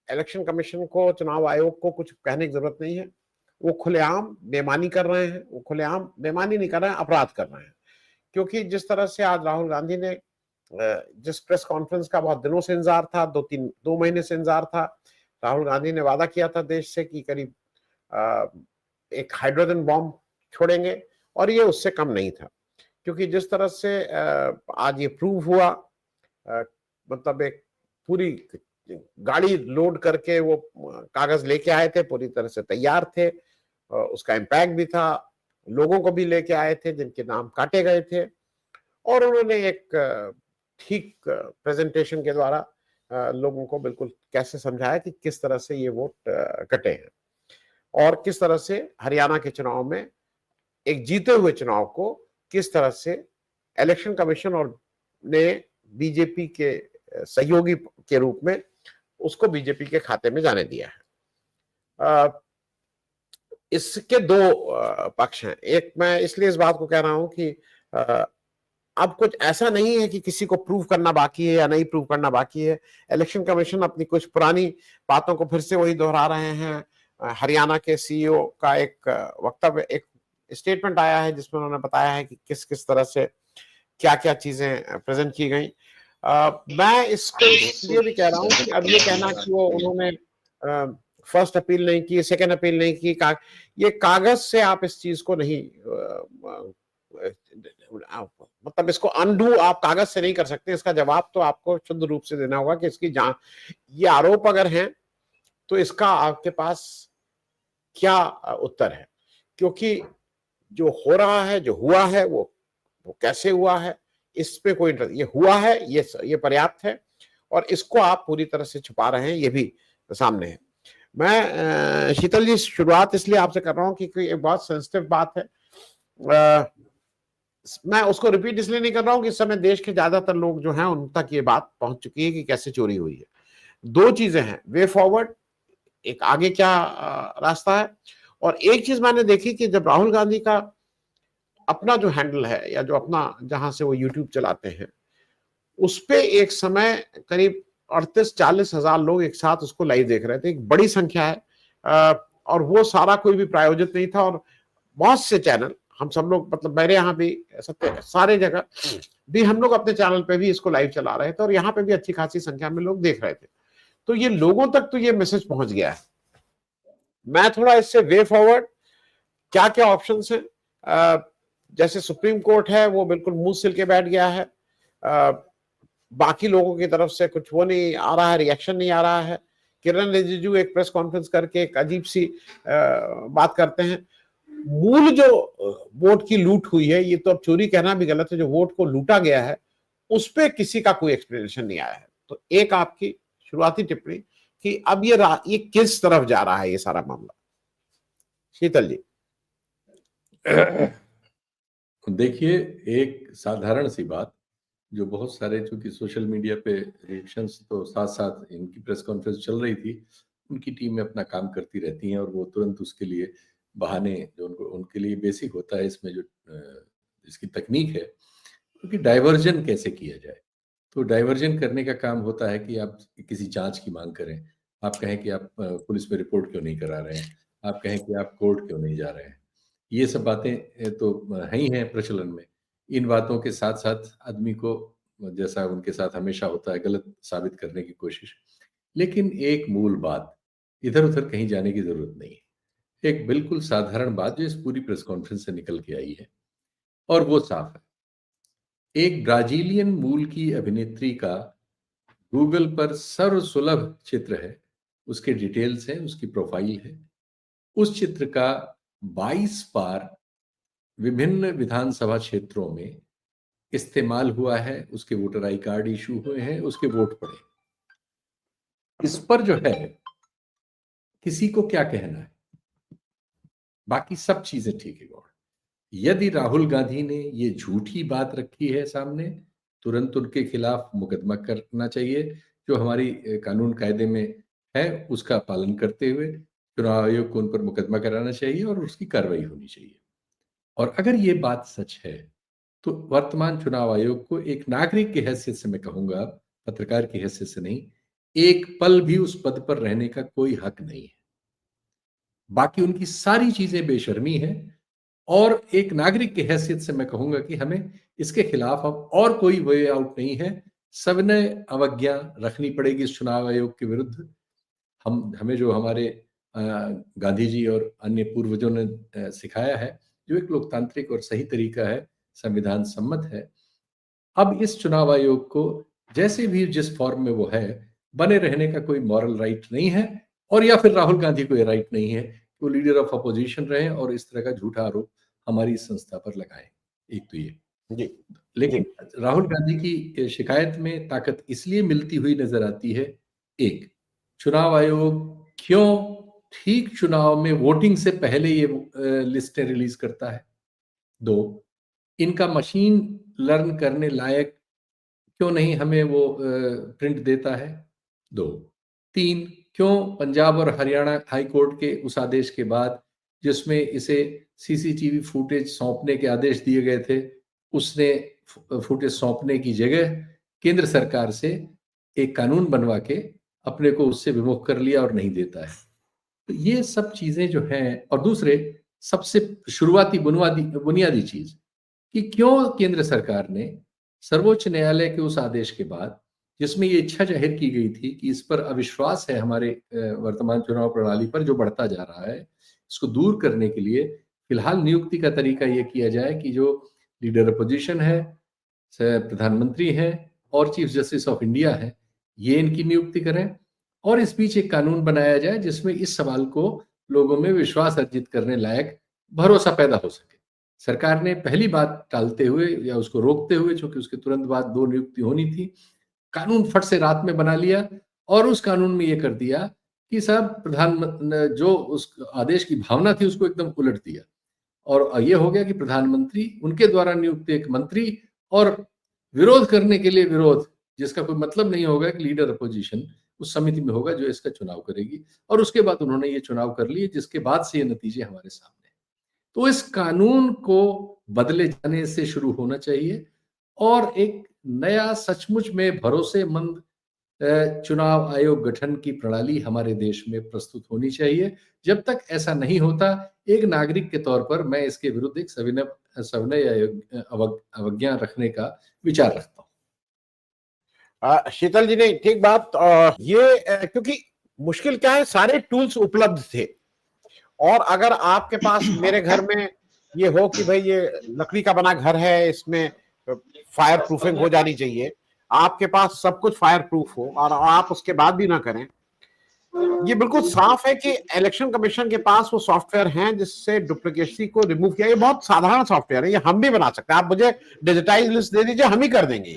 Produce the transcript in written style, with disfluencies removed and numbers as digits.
Election commission को, चुनाव आयोग को कुछ कहने की जरूरत नहीं है। वो खुलेआम बेईमानी कर रहे हैं, वो खुलेआम बेईमानी नहीं कर रहे हैं, अपराध कर रहे हैं। क्योंकि जिस तरह से आज राहुल गांधी ने जिस प्रेस कॉन्फ्रेंस का बहुत दिनों से इंतजार था, 2 महीने से इंतजार था, राहुल गांधी ने वादा किया था देश से कि करीब एक हाइड्रोजन बॉम्ब छोड़ेंगे, और ये उससे कम नहीं था। क्योंकि जिस तरह से आज ये प्रूव हुआ, मतलब एक पूरी गाड़ी लोड करके वो कागज लेके आए थे, पूरी तरह से तैयार थे, उसका इम्पैक्ट भी था, लोगों को भी लेके आए थे जिनके नाम काटे गए थे, और उन्होंने एक ठीक प्रेजेंटेशन के द्वारा लोगों को बिल्कुल कैसे समझाया कि किस तरह से ये वोट कटे हैं, और किस तरह से हरियाणा के चुनाव में एक जीते हुए चुनाव को किस तरह से इलेक्शन कमीशन और ने बीजेपी के सहयोगी के रूप में उसको बीजेपी के खाते में जाने दिया है। इसके दो पक्ष हैं। एक, मैं इसलिए इस बात को कह रहा हूं कि अब कुछ ऐसा नहीं है कि किसी को प्रूव करना बाकी है या नहीं प्रूव करना बाकी है। इलेक्शन कमीशन अपनी कुछ पुरानी बातों को फिर से वही दोहरा रहे हैं। हरियाणा के सीईओ का एक वक्तव्य, एक स्टेटमेंट आया है जिसमें उन्होंने बताया है कि किस किस तरह से क्या क्या चीजें प्रेजेंट की गई। मैं इसको इसलिए भी कह रहा हूँ कि अब ये कहना कि वो उन्होंने फर्स्ट अपील नहीं की, सेकंड अपील नहीं की, ये कागज से आप इस चीज को नहीं मतलब इसको अनडू आप कागज से नहीं कर सकते। इसका जवाब तो आपको शुद्ध रूप से देना होगा कि इसकी जांच, ये आरोप अगर हैं तो इसका आपके पास क्या उत्तर है। क्योंकि जो हो रहा है, जो हुआ है, वो कैसे हुआ है, इस पे कोई ये हुआ है, ये पर्याप्त है, और इसको आप पूरी तरह से छुपा रहे हैं, ये भी सामने है। मैं शीतल जी शुरुआत इसलिए आपसे कर रहा हूं क्योंकि एक बहुत सेंसिटिव बात है। मैं उसको रिपीट इसलिए नहीं कर रहा हूं कि इस समय देश के ज्यादातर लोग जो हैं उन तक ये बात पहुंच चुकी है कि कैसे चोरी हुई है। दो चीजें हैं, वे फॉरवर्ड, एक आगे क्या रास्ता है, और एक चीज मैंने देखी कि जब राहुल गांधी का अपना जो हैंडल है या जो अपना जहां से वो यूट्यूब चलाते हैं, उस पे एक समय करीब 38-40 हजार लोग एक साथ उसको लाइव देख रहे थे, एक बड़ी संख्या है। और वो सारा कोई भी प्रायोजित नहीं था, और बहुत से चैनल, हम सब लोग, मतलब मेरे यहाँ भी सत्य सारे जगह भी हम लोग अपने चैनल पे भी इसको लाइव चला रहे थे, और यहाँ पे भी अच्छी खासी संख्या में लोग देख रहे थे। तो ये लोगों तक तो ये मैसेज पहुंच गया है। मैं थोड़ा इससे वे फॉरवर्ड क्या क्या ऑप्शन है, जैसे सुप्रीम कोर्ट है वो बिल्कुल मुंह सिल के बैठ गया है, बाकी लोगों की तरफ से कुछ वो नहीं आ रहा है, रिएक्शन नहीं आ रहा है। किरण रिजिजू एक प्रेस कॉन्फ्रेंस करके एक अजीब सी बात करते हैं। मूल जो वोट की लूट हुई है, ये तो अब चोरी कहना भी गलत है, जो वोट को लूटा गया है उस पर किसी का कोई एक्सप्लेनेशन नहीं आया है। तो एक आपकी शुरुआती टिप्पणी कि अब ये किस तरफ जा रहा है ये सारा मामला, शीतल जी। देखिए, एक साधारण सी बात जो बहुत सारे, चूंकि सोशल मीडिया पे रिएक्शंस तो साथ साथ इनकी प्रेस कॉन्फ्रेंस चल रही थी, उनकी टीम में अपना काम करती रहती हैं और वो तुरंत उसके लिए बहाने जो उनके लिए बेसिक होता है इसमें जो इसकी तकनीक है, क्योंकि डाइवर्जन कैसे किया जाए। तो डाइवर्जन करने का काम होता है कि आप किसी जांच की मांग करें, आप कहें कि आप पुलिस में रिपोर्ट क्यों नहीं करा रहे हैं, आप कहें कि आप कोर्ट क्यों नहीं जा रहे हैं। ये सब बातें तो है ही हैं प्रचलन में। इन बातों के साथ साथ आदमी को, जैसा उनके साथ हमेशा होता है, गलत साबित करने की कोशिश। लेकिन एक मूल बात, इधर उधर कहीं जाने की जरूरत नहीं है। एक बिल्कुल साधारण बात जो इस पूरी प्रेस कॉन्फ्रेंस से निकल के आई है, और वो साफ है। एक ब्राजीलियन मूल की अभिनेत्री का गूगल पर सर्वसुलभ चित्र है, उसके डिटेल्स हैं, उसकी प्रोफाइल है। उस चित्र का 22 बार विभिन्न विधानसभा क्षेत्रों में इस्तेमाल हुआ है, उसके वोटर आई कार्ड इशू हुए हैं, उसके वोट पड़े। इस पर जो है किसी को क्या कहना है, बाकी सब चीजें ठीक है गौड़। यदि राहुल गांधी ने ये झूठी बात रखी है सामने, तुरंत उनके खिलाफ मुकदमा करना चाहिए, जो हमारी कानून कायदे में है उसका पालन करते हुए चुनाव आयोग को उन पर मुकदमा कराना चाहिए और उसकी कार्रवाई होनी चाहिए। और अगर ये बात सच है तो वर्तमान चुनाव आयोग को एक नागरिक की हैसियत से मैं कहूंगा, पत्रकार की हैसियत से नहीं, एक पल भी उस पद पर रहने का कोई हक नहीं है। बाकी उनकी सारी चीजें बेशर्मी है, और एक नागरिक की हैसियत से मैं कहूंगा कि हमें इसके खिलाफ अब और कोई वे आउट नहीं है, सविनय अवज्ञा रखनी पड़ेगी इस चुनाव आयोग के विरुद्ध। हमें जो हमारे गांधी जी और अन्य पूर्वजों ने सिखाया है, जो एक लोकतांत्रिक और सही तरीका है, संविधान सम्मत है, अब इस चुनाव आयोग को जैसे भी जिस फॉर्म में वो है बने रहने का कोई मॉरल राइट नहीं है, और या फिर राहुल गांधी को ये राइट नहीं है कि वो लीडर ऑफ अपोजिशन रहे और इस तरह का झूठा आरोप हमारी संस्था पर लगाएं। एक तो ये, जी लेकिन राहुल गांधी की शिकायत में ताकत इसलिए मिलती हुई नजर आती है। एक, चुनाव आयोग क्यों ठीक चुनाव में वोटिंग से पहले ये लिस्टें रिलीज करता है। दो, इनका मशीन लर्न करने लायक क्यों नहीं हमें वो प्रिंट देता है। दो, तीन, क्यों पंजाब और हरियाणा हाई कोर्ट के उस आदेश के बाद जिसमें इसे सीसीटीवी फुटेज सौंपने के आदेश दिए गए थे, उसने फुटेज सौंपने की जगह केंद्र सरकार से एक कानून बनवा के अपने को उससे विमुख कर लिया और नहीं देता है। तो ये सब चीजें जो हैं, और दूसरे सबसे शुरुआती बुनियादी चीज कि क्यों केंद्र सरकार ने सर्वोच्च न्यायालय के उस आदेश के बाद, जिसमें ये इच्छा जाहिर की गई थी कि इस पर अविश्वास है हमारे वर्तमान चुनाव प्रणाली पर जो बढ़ता जा रहा है, इसको दूर करने के लिए फिलहाल नियुक्ति का तरीका ये किया जाए कि जो लीडर अपोजिशन है, प्रधानमंत्री हैं और चीफ जस्टिस ऑफ इंडिया है, ये इनकी नियुक्ति करें, और इस बीच एक कानून बनाया जाए जिसमें इस सवाल को लोगों में विश्वास अर्जित करने लायक भरोसा पैदा हो सके। सरकार ने पहली बात टालते हुए या उसको रोकते हुए, चूंकि उसके तुरंत बाद 2 नियुक्ति होनी थी, कानून फट से रात में बना लिया और उस कानून में ये कर दिया कि साहब जो उस आदेश की भावना थी उसको एकदम उलट दिया, और ये हो गया कि प्रधानमंत्री, उनके द्वारा नियुक्त एक मंत्री, और विरोध करने के लिए विरोध, जिसका कोई मतलब नहीं होगा कि लीडर अपोजिशन उस समिति में होगा जो इसका चुनाव करेगी, और उसके बाद उन्होंने ये चुनाव कर लिए जिसके बाद से ये नतीजे हमारे सामने। तो इस कानून को बदले जाने से शुरू होना चाहिए और एक नया सचमुच में भरोसेमंद चुनाव आयोग गठन की प्रणाली हमारे देश में प्रस्तुत होनी चाहिए। जब तक ऐसा नहीं होता, एक नागरिक के तौर पर मैं इसके विरुद्ध एक सविनय अवज्ञा रखने का विचार रखता हूँ। शीतल जी ने ठीक बात, क्योंकि मुश्किल क्या है, सारे टूल्स उपलब्ध थे, और अगर आपके पास मेरे घर में ये हो कि भाई ये लकड़ी का बना घर है, इसमें फायर प्रूफिंग हो जानी चाहिए, आपके पास सब कुछ फायर प्रूफ हो और आप उसके बाद भी ना करें, ये बिल्कुल साफ है कि इलेक्शन कमीशन के पास वो सॉफ्टवेयर हैं जिससे डुप्लीकेसी को रिमूव किया। ये बहुत साधारण सॉफ्टवेयर है, ये हम भी बना सकते हैं। आप मुझे डिजिटाइज लिस्ट दे दीजिए, हम ही कर देंगे।